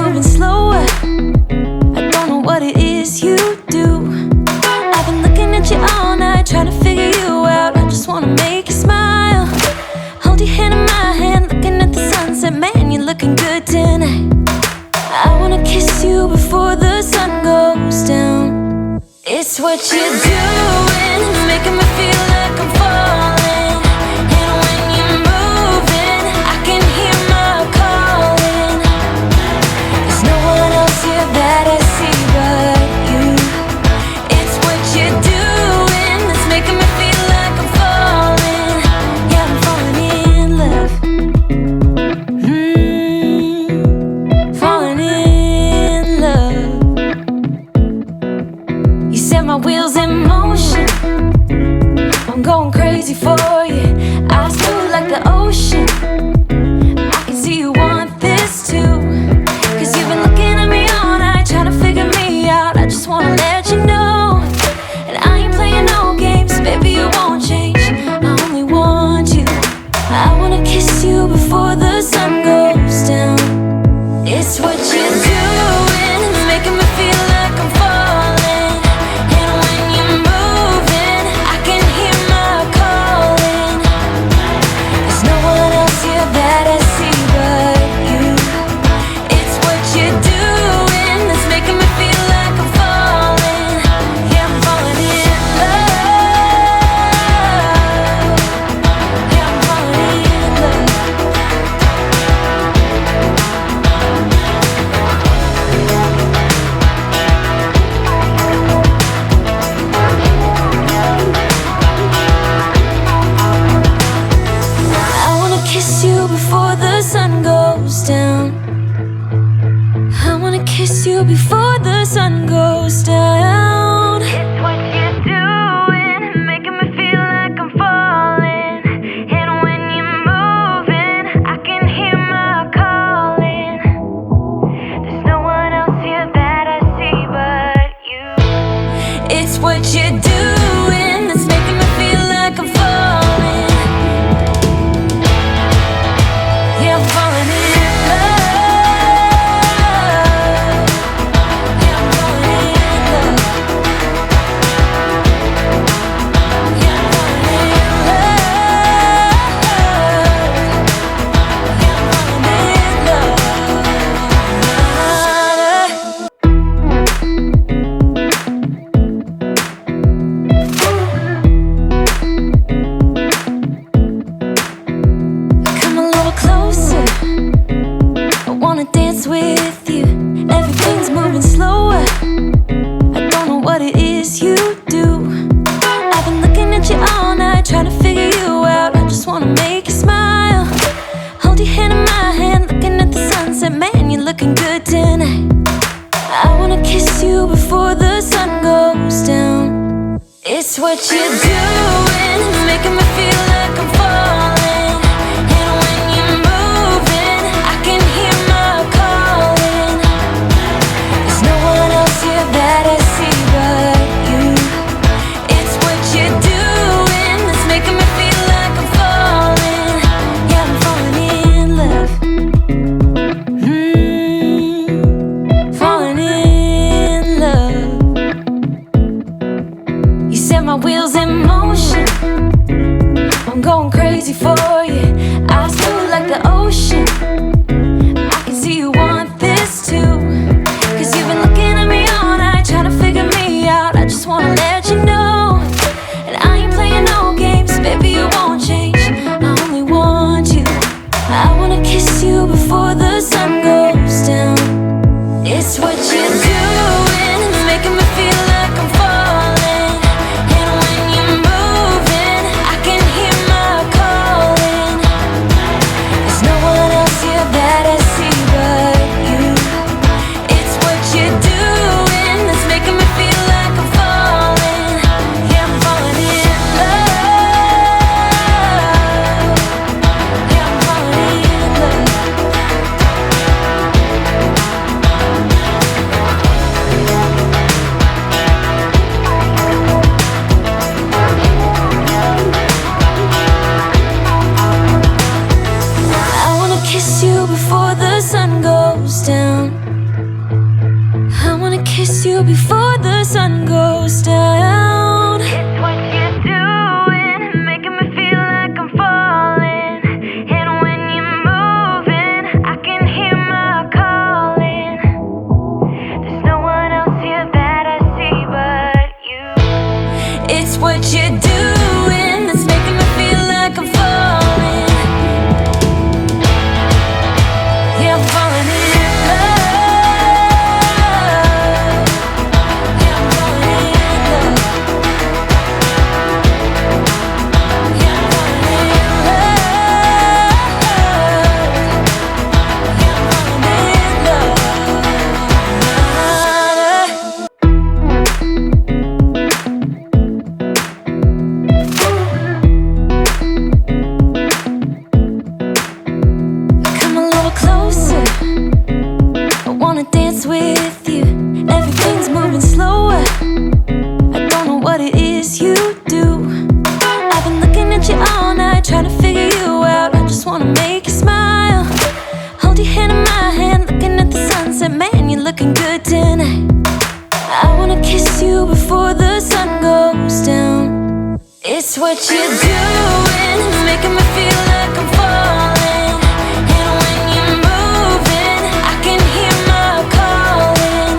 moving slower. I don't know what it is you do. I've been looking at you all night, trying to figure you out. I just wanna make you smile. Hold your hand in my hand, looking at the sunset. Man, you're looking good tonight. I wanna kiss you before the sun goes down. It's what you're doing, making me feel like I'm falling. And when you're moving, I can hear my calling. There's no one else here that I see but you. It's what you're doing that's making me feel like I'm falling. Yeah, I'm falling in love. Falling in love. You set my wheels in motion. I'm going crazy for you. Eyes blue like the ocean. I can see you want this too. Cause you've been looking at me all night, trying to figure me out. I just wanna let you know. And I ain't playing no games, baby, you won't change. I only want you. I wanna kiss you before the sun goes down. It's what you're doing, making me feel like I'm falling. And when you're moving, I can hear my calling. There's no one else here that I see but you. It's what you're doing that's making me feel like I'm falling. Yeah, I'm falling in love. Yeah, I'm falling in love. I wanna kiss you before the sun goes down. I wanna kiss you before the sun goes down. It's what you're doing, making me feel like I'm falling. And when you're moving, I can hear my calling. There's no one else here that I see but you. It's what you're doing that's making me feel like I'm falling. Yeah, I'm falling in love. Yeah, I'm falling in love. Yeah, I'm falling in love. Yeah, I'm falling in love. Come a little closer. I wanna dance with you. Everything's moving slower. I don't know what it is you do. I've been looking at you all night, trying to figure you out. I just wanna make you smile. Hold your hand in my hand, looking at the sunset. Man, you're looking good tonight. I wanna kiss you before the sun goes down. It's what you're doing, making me feel like I'm falling. And when you're moving, I can hear my calling. There's no one else here that I see but you. It's what you're doing that's making me feel like I'm falling. Yeah, I'm falling in love. Falling in love. You set my wheels in motion. before the sun goes down. It's what you're doing, making me feel like I'm falling. And when you're moving, I can hear my calling. There's no one else here that I see but you. It's what you're doing that's making me feel like I'm falling. Yeah, I'm falling in love. Yeah, I'm falling in love. Yeah, I'm falling in love. Yeah, I'm falling in love. Come a little closer, I wanna dance with you. Everything's moving slower, I don't know what it is you do. I've been looking at you all night, trying to figure you out. I just wanna make you smile. Hold your hand in my hand, looking at the sunset. Man, you're looking good tonight. I wanna kiss you before the sun goes down. It's what you're doing, it's making me feel like I'm falling. And when you're moving, I can hear my calling.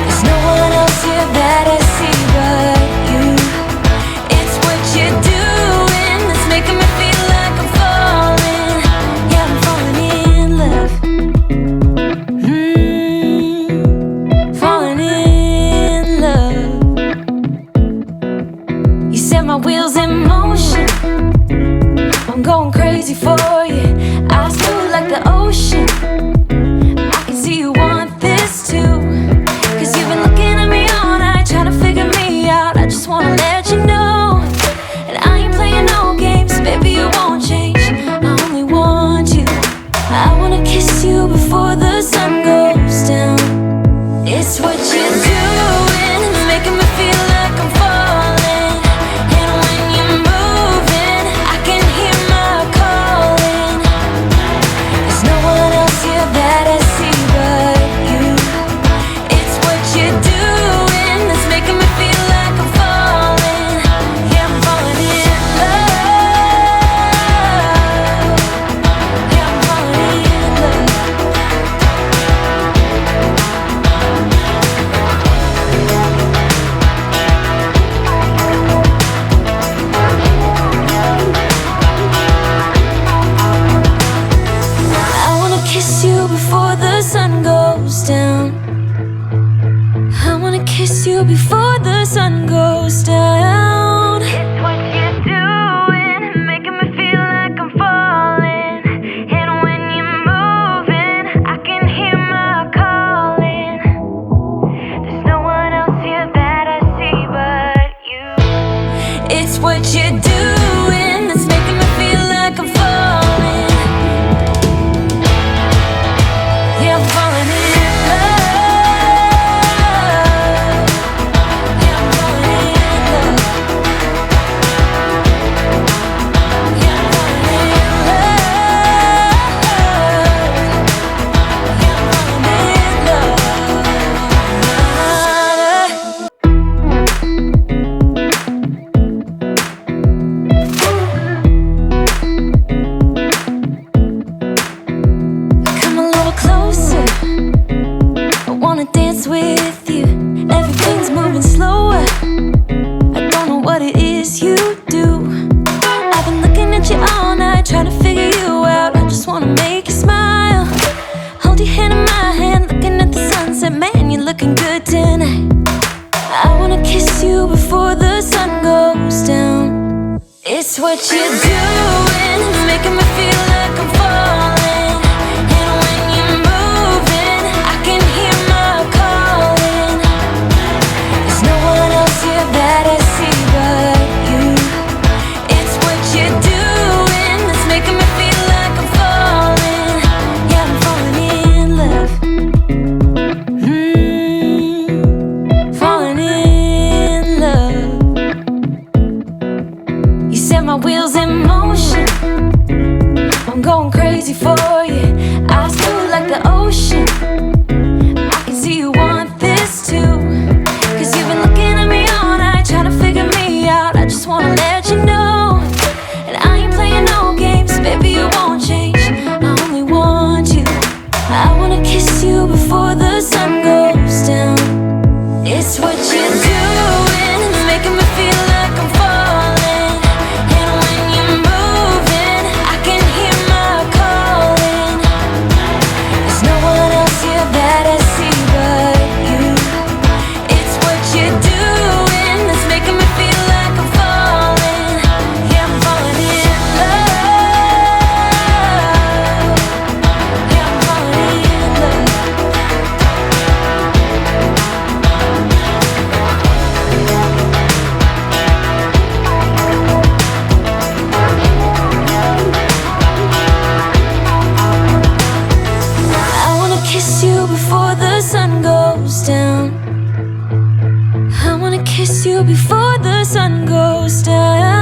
There's no one else here that I see but you. It's what you're doing that's making me feel like I'm falling. Yeah, I'm falling in love. Falling in love. You set my wheels in motion, I'm going crazy for you. Eyes blue like the ocean, I can see you want this too. Cause you've been looking at me all night, trying to figure me out. I just wanna let you know, and I ain't playing no games. Baby, you won't change, I only want you. I wanna kiss you before the sun goes down. It's what you're doing, it's making me feel like I'm falling. And when you're moving, I can hear my calling. There's no one else here that I see but you. It's what you're doing that's making me feel like I'm falling. Yeah, I'm falling in love. Yeah, I'm falling in love. I wanna kiss you before the sun goes down. I wanna kiss you before the sun goes down. It's what you're doing, making me feel like I'm falling. And when you're moving, I can hear my calling. There's no one else here that I see but you. It's what you're doing that's making me feel like I'm falling. Yeah, I'm falling in love. Yeah, I'm falling in love. Yeah, I'm falling in love. Come a little closer, I wanna dance with you. Everything's moving slower, I don't know what it is you do. I've been looking at you all night, trying to figure you out. I just wanna make you smile. Hold your hand in my hand, looking at the sunset. Man, you're looking good tonight. I wanna kiss you before the sun goes down. It's what you're doing, it's making me feel like I'm falling. And when you're moving, I can hear my calling. There's no one else here that I see but you. It's what you're doing that's making me feel like I'm falling. Yeah, I'm falling in love. Falling in love. You set my wheels in motion, kiss you before the sun goes down. It's what you're doing, it's making me feel like I'm falling. And when you're moving, I can hear my calling. There's no one else here that I see but you. It's what you're doing that's making me feel like I'm falling. Yeah, I'm falling in love. Yeah, I'm falling in love. I wanna kiss you before the sun goes down. I wanna kiss you before the sun goes down.